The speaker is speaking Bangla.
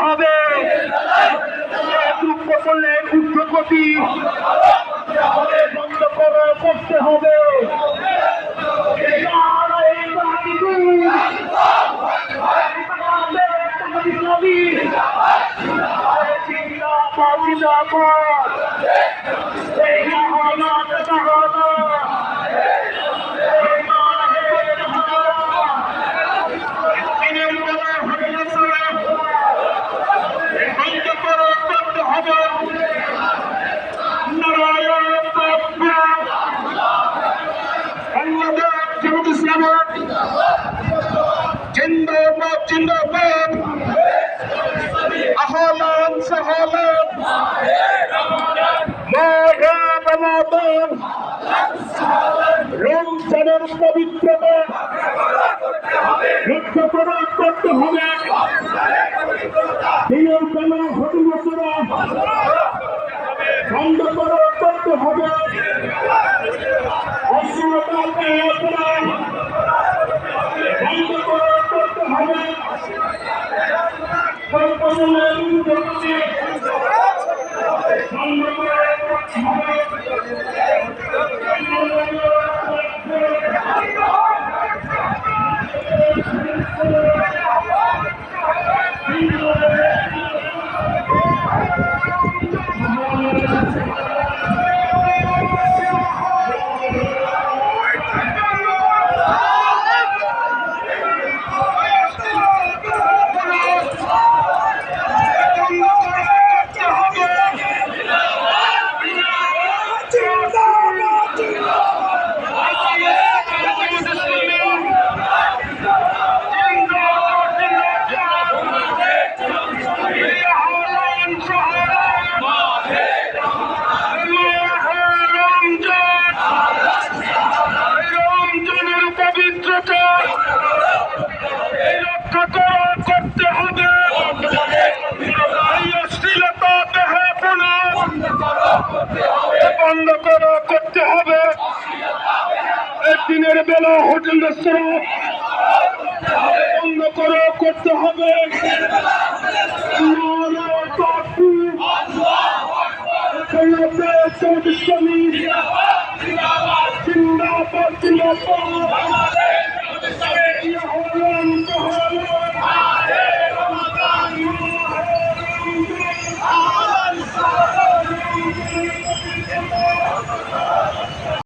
হবে, প্রকল্পের ঊর্ধ্বগতি বন্ধ করতে হবে। জিন্দাবাদ জিন্দাবাদ, আহলান সাহলান, মাহে রমাদান, রমজানের পবিত্রতা রক্ষা করতে হবে। দিনের বেলা হটিমতরা বন্ধ করতে হবে। অশ্লীলতা বন্ধ করতে হবে। বন্ধ করতে হবে। দিনের বেলা হোটেল রেস্তোরাঁ বন্ধ করতে হবে। জিন্দাবাদ জিন্দাবাদ।